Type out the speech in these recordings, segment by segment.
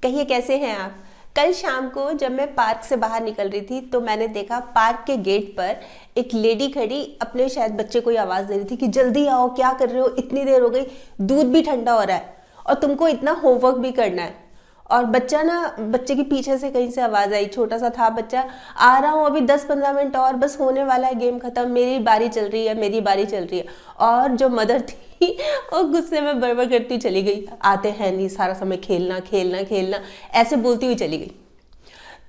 कहिए कैसे हैं आप। कल शाम को जब मैं पार्क से बाहर निकल रही थी तो मैंने देखा पार्क के गेट पर एक लेडी खड़ी अपने शायद बच्चे को आवाज़ दे रही थी कि जल्दी आओ, क्या कर रहे हो, इतनी देर हो गई, दूध भी ठंडा हो रहा है और तुमको इतना होमवर्क भी करना है। और बच्चे के पीछे से कहीं से आवाज़ आई, छोटा सा था बच्चा, आ रहा हूँ अभी 10-15 मिनट और, बस होने वाला है गेम खत्म, मेरी बारी चल रही है, मेरी बारी चल रही है। और जो मदर थी वो गुस्से में बड़बड़ करती चली गई, आते हैं नहीं, सारा समय खेलना खेलना खेलना, ऐसे बोलती हुई चली गई।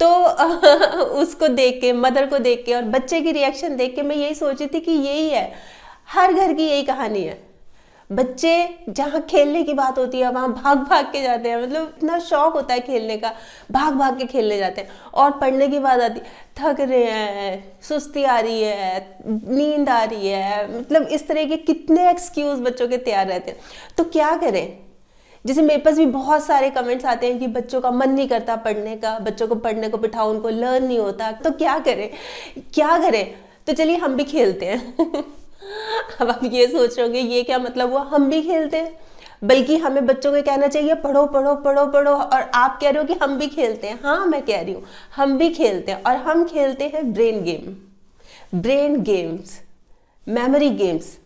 तो उसको देख के, मदर को देख के और बच्चे की रिएक्शन देख के मैं यही सोची थी कि यही है, हर घर की यही कहानी है। बच्चे जहाँ खेलने की बात होती है वहाँ भाग भाग के जाते हैं, मतलब इतना शौक होता है खेलने का, भाग भाग के खेलने जाते हैं। और पढ़ने की बात आती, थक रहे हैं, सुस्ती आ रही है, नींद आ रही है, मतलब इस तरह के कितने एक्सक्यूज बच्चों के तैयार रहते हैं। तो क्या करें? जैसे मेरे पास भी बहुत सारे कमेंट्स आते हैं कि बच्चों का मन नहीं करता पढ़ने का, बच्चों को पढ़ने को बिठाओ, उनको लर्न नहीं होता, तो क्या करें क्या करें? तो चलिए हम भी खेलते हैं। अब आप ये सोच रहे होंगे ये क्या मतलब हुआ, हम भी खेलते हैं, बल्कि हमें बच्चों को कहना चाहिए पढ़ो पढ़ो पढ़ो पढ़ो, और आप कह रहे हो कि हम भी खेलते हैं। हाँ, मैं कह रही हूँ हम भी खेलते हैं, और हम खेलते हैं brain game, brain games, memory games.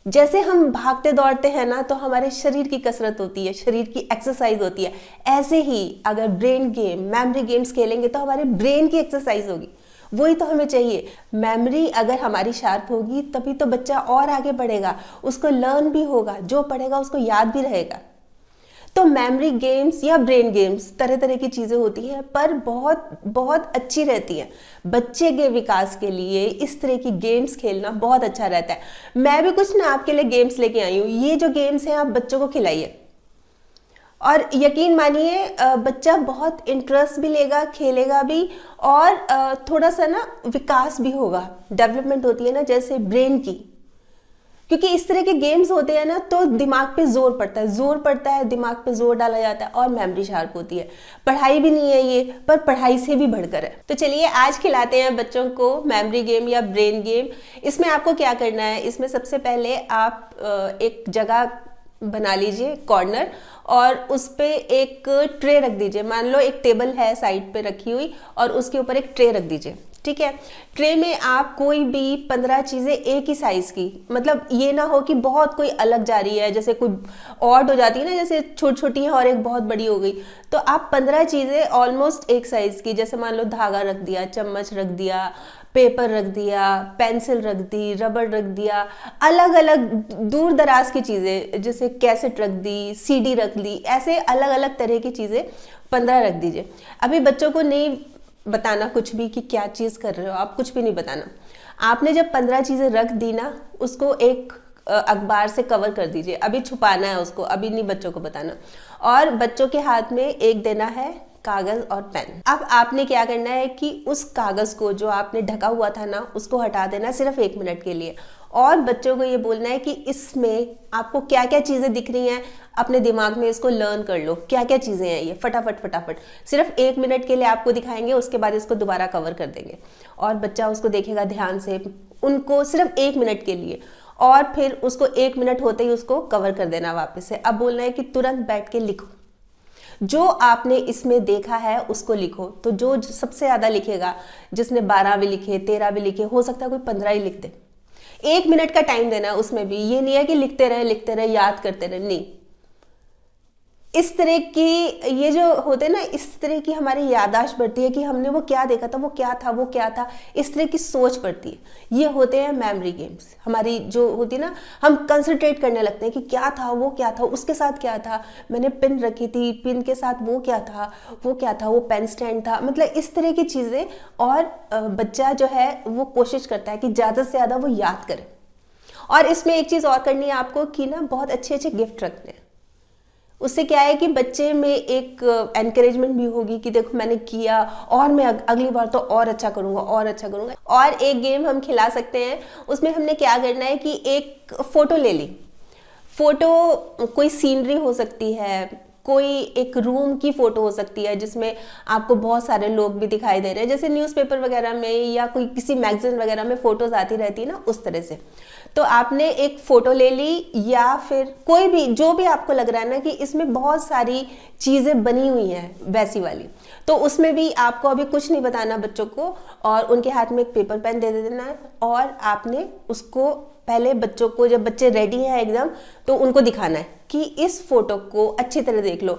जैसे हम भागते दौड़ते हैं ना तो हमारे शरीर की कसरत होती है, शरीर की एक्सरसाइज होती है, ऐसे ही अगर ब्रेन गेम, मेमोरी गेम्स खेलेंगे तो हमारे ब्रेन की एक्सरसाइज होगी। वही तो हमें चाहिए। मेमोरी अगर हमारी शार्प होगी तभी तो बच्चा और आगे बढ़ेगा, उसको लर्न भी होगा, जो पढ़ेगा उसको याद भी रहेगा। तो मेमोरी गेम्स या ब्रेन गेम्स तरह तरह की चीज़ें होती हैं, पर बहुत बहुत अच्छी रहती हैं बच्चे के विकास के लिए। इस तरह की गेम्स खेलना बहुत अच्छा रहता है। मैं भी कुछ ना आपके लिए गेम्स लेके आई हूँ। ये जो गेम्स हैं आप बच्चों को खिलाइए और यकीन मानिए बच्चा बहुत इंटरेस्ट भी लेगा, खेलेगा भी, और थोड़ा सा ना विकास भी होगा, डेवलपमेंट होती है ना जैसे ब्रेन की। क्योंकि इस तरह के गेम्स होते हैं ना तो दिमाग पे जोर पड़ता है, दिमाग पे जोर डाला जाता है और मेमोरी शार्प होती है। पढ़ाई भी नहीं है ये, पर पढ़ाई से भी बढ़कर है। तो चलिए आज खिलाते हैं बच्चों को मेमोरी गेम या ब्रेन गेम। इसमें आपको क्या करना है, इसमें सबसे पहले आप एक जगह बना लीजिए, कॉर्नर, और उस पे एक ट्रे रख दीजिए। मान लो एक टेबल है साइड पे रखी हुई और उसके ऊपर एक ट्रे रख दीजिए, ठीक है। ट्रे में आप कोई भी 15 चीज़ें एक ही साइज की, मतलब ये ना हो कि बहुत कोई अलग जा रही है, जैसे कोई ऑड हो जाती है ना, जैसे छोटी छोटी है और एक बहुत बड़ी हो गई। तो आप 15 चीज़ें ऑलमोस्ट एक साइज की, जैसे मान लो धागा रख दिया, चम्मच रख दिया, पेपर रख दिया, पेंसिल रख दी, रबड़ रख दिया, अलग अलग दूर दराज की चीज़ें, जैसे कैसेट रख दी, सीडी रख दी, ऐसे अलग अलग तरह की चीज़ें 15 रख दीजिए। अभी बच्चों को नहीं बताना कुछ भी कि क्या चीज़ कर रहे हो, आप कुछ भी नहीं बताना। आपने जब 15 चीज़ें रख दी ना, उसको एक अखबार से कवर कर दीजिए। अभी छुपाना है उसको, अभी नहीं बच्चों को बताना। और बच्चों के हाथ में एक देना है कागज और पेन। अब आपने क्या करना है कि उस कागज को जो आपने ढका हुआ था ना, उसको हटा देना सिर्फ 1 मिनट के लिए, और बच्चों को ये बोलना है कि इसमें आपको क्या क्या चीज़ें दिख रही हैं, अपने दिमाग में इसको लर्न कर लो, क्या क्या चीज़ें हैं ये, फटाफट फटाफट। सिर्फ 1 मिनट के लिए आपको दिखाएंगे, उसके बाद इसको दोबारा कवर कर देंगे और बच्चा उसको देखेगा ध्यान से, उनको सिर्फ 1 मिनट के लिए, और फिर उसको 1 मिनट होते ही उसको कवर कर देना वापस से। अब बोलना है कि तुरंत बैठ के लिखो, जो आपने इसमें देखा है उसको लिखो। तो जो सबसे ज़्यादा लिखेगा, जिसने 12 भी लिखे, 13 भी लिखे, हो सकता है कोई 15 ही लिख दे। 1 मिनट का टाइम देना है उसमें भी, ये नहीं है कि लिखते रहे याद करते रहे, नहीं। इस तरह की ये जो होते हैं ना, इस तरह की हमारी याददाश्त बढ़ती है कि हमने वो क्या देखा था, वो क्या था, वो क्या था, इस तरह की सोच पड़ती है। ये होते हैं मेमोरी गेम्स। हमारी जो होती है ना, हम कंसंट्रेट करने लगते हैं कि क्या था, वो क्या था, उसके साथ क्या था, मैंने पिन रखी थी, पिन के साथ वो क्या था, वो क्या था, वो पेन स्टैंड था, मतलब इस तरह की चीज़ें। और बच्चा जो है वो कोशिश करता है कि ज़्यादा से ज़्यादा वो याद करे। और इसमें एक चीज़ और करनी है आपको कि ना, बहुत अच्छे अच्छे गिफ्ट रखने हैं। उससे क्या है कि बच्चे में एक एनकरेजमेंट भी होगी कि देखो मैंने किया, और मैं अगली बार तो और अच्छा करूँगा, और अच्छा करूँगा। और एक गेम हम खिला सकते हैं, उसमें हमने क्या करना है कि एक फ़ोटो ले ली। फ़ोटो कोई सीनरी हो सकती है, कोई एक रूम की फोटो हो सकती है जिसमें आपको बहुत सारे लोग भी दिखाई दे रहे हैं, जैसे न्यूज़पेपर वगैरह में या कोई किसी मैगजीन वगैरह में फोटोज आती रहती है ना, उस तरह से। तो आपने एक फोटो ले ली, या फिर कोई भी जो भी आपको लग रहा है ना कि इसमें बहुत सारी चीज़ें बनी हुई हैं वैसी वाली, तो उसमें भी आपको अभी कुछ नहीं बताना बच्चों को, और उनके हाथ में एक पेपर पेन दे देना है, और आपने उसको पहले बच्चों को, जब बच्चे रेडी हैं एकदम, तो उनको दिखाना है कि इस फोटो को अच्छी तरह देख लो।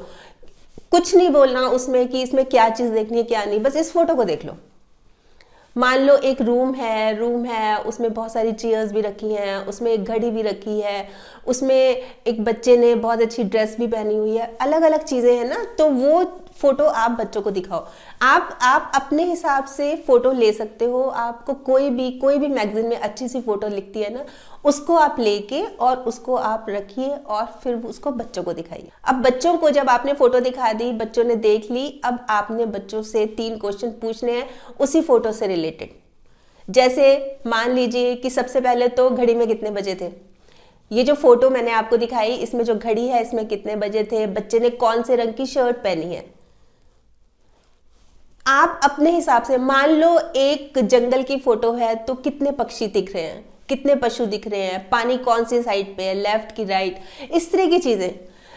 कुछ नहीं बोलना उसमें कि इसमें क्या चीज़ देखनी है क्या नहीं, बस इस फोटो को देख लो। मान लो एक रूम है, उसमें बहुत सारी चेयर्स भी रखी हैं, उसमें एक घड़ी भी रखी है, उसमें एक बच्चे ने बहुत अच्छी ड्रेस भी पहनी हुई है, अलग अलग चीज़ें हैं ना, तो वो फोटो आप बच्चों को दिखाओ। आप अपने हिसाब से फोटो ले सकते हो। आपको कोई भी मैगजीन में अच्छी सी फोटो लिखती है ना, उसको आप लेके और उसको आप रखिए और फिर उसको बच्चों को दिखाइए। अब बच्चों को जब आपने फोटो दिखा दी, बच्चों ने देख ली, अब आपने बच्चों से 3 क्वेश्चन पूछने हैं उसी फोटो से रिलेटेड। जैसे मान लीजिए कि सबसे पहले तो घड़ी में कितने बजे थे, ये जो फोटो मैंने आपको दिखाई इसमें जो घड़ी है इसमें कितने बजे थे, बच्चे ने कौन से रंग की शर्ट पहनी है। आप अपने हिसाब से, मान लो एक जंगल की फोटो है तो कितने पक्षी दिख रहे हैं, कितने पशु दिख रहे हैं, पानी कौन सी साइड पे है, लेफ्ट की राइट, इस तरह की चीजें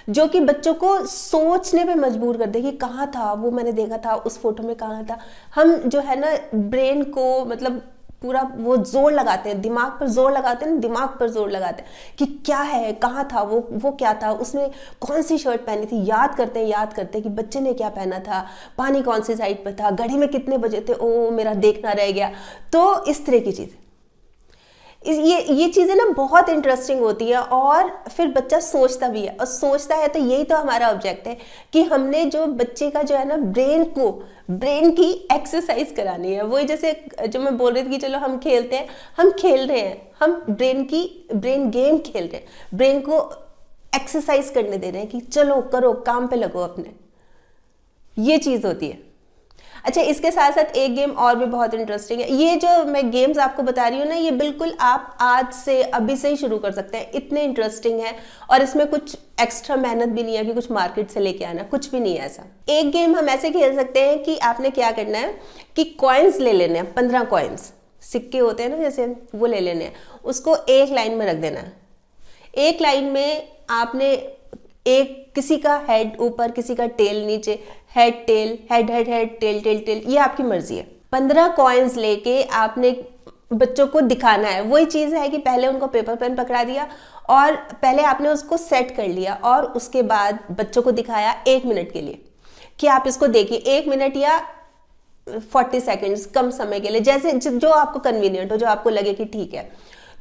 जो कि बच्चों को सोचने पे मजबूर कर दे कि कहाँ था वो, मैंने देखा था उस फोटो में, कहाँ था। हम जो है ना ब्रेन को मतलब पूरा वो जोर लगाते हैं, दिमाग पर जोर लगाते हैं, दिमाग पर जोर लगाते हैं कि क्या है, कहाँ था वो क्या था, उसने कौन सी शर्ट पहनी थी, याद करते कि बच्चे ने क्या पहना था, पानी कौन सी साइड पर था, घड़ी में कितने बजे थे, ओ मेरा देखना रह गया। तो इस तरह की चीज़, ये चीज़ें ना बहुत इंटरेस्टिंग होती है, और फिर बच्चा सोचता भी है, और सोचता है तो यही तो हमारा ऑब्जेक्ट है कि हमने जो बच्चे का जो है ना ब्रेन की एक्सरसाइज करानी है। वही जैसे जो मैं बोल रही थी कि चलो हम खेलते हैं, हम खेल रहे हैं, हम ब्रेन गेम खेल रहे हैं, ब्रेन को एक्सरसाइज करने दे रहे हैं कि चलो करो, काम पे लगो अपने, ये चीज़ होती है। अच्छा, इसके साथ साथ एक गेम और भी बहुत इंटरेस्टिंग है। ये जो मैं गेम्स आपको बता रही हूँ ना, ये बिल्कुल आप आज से अभी से ही शुरू कर सकते हैं, इतने इंटरेस्टिंग है, और इसमें कुछ एक्स्ट्रा मेहनत भी नहीं है कि कुछ मार्केट से लेके आना, कुछ भी नहीं है ऐसा। एक गेम हम ऐसे खेल सकते हैं कि आपने क्या करना है कि कॉइन्स ले लेने हैं, 15 कॉइन्स, सिक्के होते हैं ना जैसे, वो ले लेने हैं, उसको एक लाइन में रख देना है। एक लाइन में आपने एक किसी का हेड ऊपर, किसी का टेल नीचे, head tail, head head head, tail tail tail, ये आपकी मर्जी है। 15 कॉइन्स लेके आपने बच्चों को दिखाना है। वही चीज़ है कि पहले उनको पेपर पेन पकड़ा दिया और पहले आपने उसको सेट कर लिया, और उसके बाद बच्चों को दिखाया 1 मिनट के लिए कि आप इसको देखिए, 1 मिनट या 40 सेकेंड्स, कम समय के लिए, जैसे जो आपको कन्वीनियंट हो, जो आपको लगे कि ठीक है।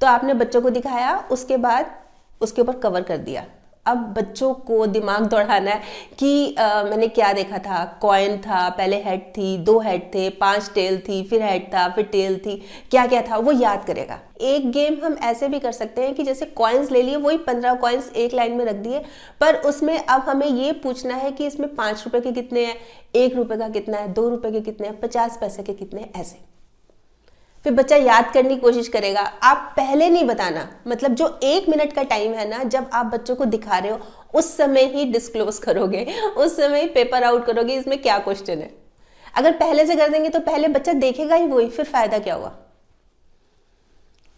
तो आपने बच्चों को दिखाया, उसके बाद उसके ऊपर कवर कर दिया। अब बच्चों को दिमाग दौड़ाना है कि मैंने क्या देखा था, कॉइन था, पहले हेड थी, 2 हेड थे, 5 टेल थी, फिर हेड था, फिर टेल थी, क्या क्या था, वो याद करेगा। एक गेम हम ऐसे भी कर सकते हैं कि जैसे कॉइन्स ले लिए, वही 15 कॉइन्स एक लाइन में रख दिए, पर उसमें अब हमें ये पूछना है कि इसमें 5 रुपए के कितने हैं, 1 रुपए का कितना है, 2 रुपए के कितने हैं, 50 पैसे के कितने हैं, ऐसे। फिर बच्चा याद करने की कोशिश करेगा। आप पहले नहीं बताना, मतलब जो 1 मिनट का टाइम है ना, जब आप बच्चों को दिखा रहे हो उस समय ही डिस्क्लोज करोगे, उस समय ही पेपर आउट करोगे इसमें क्या क्वेश्चन है। अगर पहले से कर देंगे तो पहले बच्चा देखेगा ही वही, फिर फायदा क्या हुआ।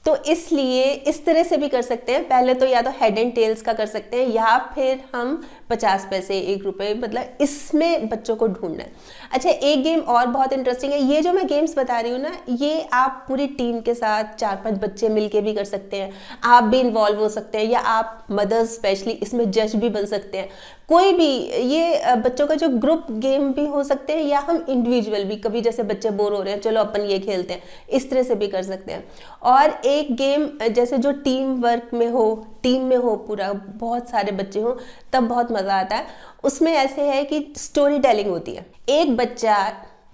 तो इसलिए इस तरह से भी कर सकते हैं। पहले तो या तो हेड एंड टेल्स का कर सकते हैं, या फिर हम 50 पैसे, 1 रुपए, मतलब इसमें बच्चों को ढूंढना है। अच्छा, एक गेम और बहुत इंटरेस्टिंग है। ये जो मैं गेम्स बता रही हूँ ना, ये आप पूरी टीम के साथ 4-5 बच्चे मिलके भी कर सकते हैं, आप भी इन्वॉल्व हो सकते हैं, या आप मदर्स स्पेशली इसमें जज भी बन सकते हैं। कोई भी, ये बच्चों का जो ग्रुप गेम भी हो सकते हैं, या हम इंडिविजुअल भी, कभी जैसे बच्चे बोर हो रहे हैं, चलो अपन ये खेलते हैं, इस तरह से भी कर सकते हैं। और एक गेम जैसे जो टीम वर्क में हो, टीम में हो, पूरा बहुत सारे बच्चे हों, तब बहुत मज़ा आता है। उसमें ऐसे है कि स्टोरी टेलिंग होती है। एक बच्चा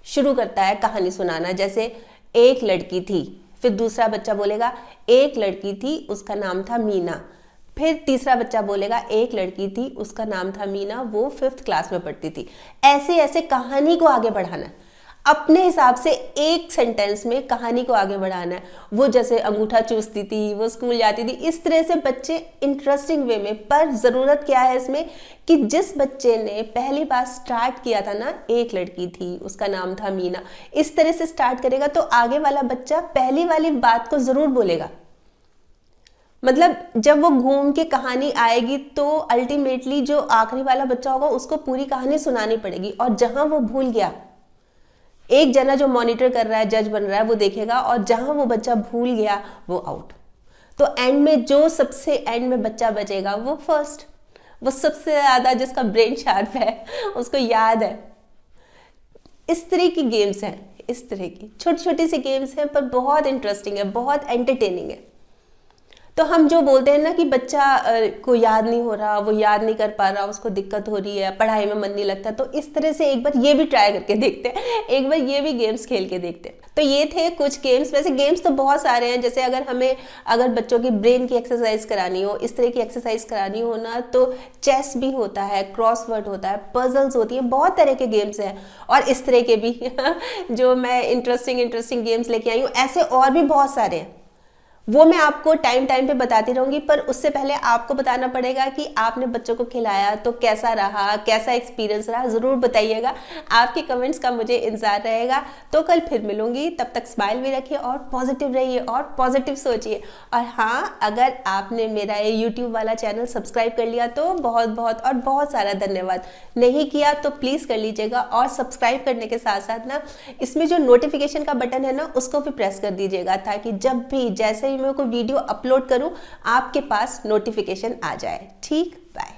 शुरू करता है कहानी सुनाना, जैसे एक लड़की थी, फिर दूसरा बच्चा बोलेगा एक लड़की थी, उसका नाम था मीना, फिर तीसरा बच्चा बोलेगा एक लड़की थी, उसका नाम था मीना, वो 5th क्लास में पढ़ती थी। ऐसे ऐसे कहानी को आगे बढ़ाना। अपने हिसाब से एक सेंटेंस में कहानी को आगे बढ़ाना है। वो जैसे अंगूठा चूसती थी, वो स्कूल जाती थी, इस तरह से बच्चे इंटरेस्टिंग वे में। पर ज़रूरत क्या है इसमें कि जिस बच्चे ने पहली बार स्टार्ट किया था ना, एक लड़की थी, उसका नाम था मीना, इस तरह से स्टार्ट करेगा तो आगे वाला बच्चा पहली वाली बात को ज़रूर बोलेगा। मतलब जब वो घूम के कहानी आएगी तो अल्टीमेटली जो आखिरी वाला बच्चा होगा उसको पूरी कहानी सुनानी पड़ेगी, और जहां वो भूल गया, एक जना जो मॉनिटर कर रहा है, जज बन रहा है, वो देखेगा, और जहां वो बच्चा भूल गया वो आउट। तो एंड में जो सबसे एंड में बच्चा बचेगा वो फर्स्ट, वो सबसे ज्यादा जिसका ब्रेन शार्प है, उसको याद है। इस तरह की गेम्स हैं, इस तरह की छोटी छोटी सी गेम्स हैं, पर बहुत इंटरेस्टिंग है, बहुत एंटरटेनिंग है। तो हम जो बोलते हैं ना कि बच्चा को याद नहीं हो रहा, वो याद नहीं कर पा रहा, उसको दिक्कत हो रही है, पढ़ाई में मन नहीं लगता, तो इस तरह से एक बार ये भी ट्राई करके देखते हैं, एक बार ये भी गेम्स खेल के देखते हैं। तो ये थे कुछ गेम्स। वैसे गेम्स तो बहुत सारे हैं, जैसे अगर बच्चों की ब्रेन की एक्सरसाइज करानी हो, इस तरह की एक्सरसाइज करानी हो ना, तो चेस भी होता है, क्रॉसवर्ड होता है, पजल्स होती है, बहुत तरह के गेम्स हैं। और इस तरह के भी जो मैं इंटरेस्टिंग गेम्स लेके आई हूँ, ऐसे और भी बहुत सारे हैं, वो मैं आपको टाइम पे बताती रहूंगी। पर उससे पहले आपको बताना पड़ेगा कि आपने बच्चों को खिलाया तो कैसा रहा, कैसा एक्सपीरियंस रहा, ज़रूर बताइएगा। आपके कमेंट्स का मुझे इंतजार रहेगा। तो कल फिर मिलूंगी, तब तक स्माइल भी रखिए और पॉजिटिव रहिए और पॉजिटिव सोचिए। और हाँ, अगर आपने मेरा ये यूट्यूब वाला चैनल सब्सक्राइब कर लिया तो बहुत बहुत और बहुत सारा धन्यवाद। नहीं किया तो प्लीज़ कर लीजिएगा, और सब्सक्राइब करने के साथ साथ ना इसमें जो नोटिफिकेशन का बटन है ना, उसको भी प्रेस कर दीजिएगा, ताकि जब भी जैसे ही मैं कोई वीडियो अपलोड करूं आपके पास नोटिफिकेशन आ जाए। ठीक, बाय।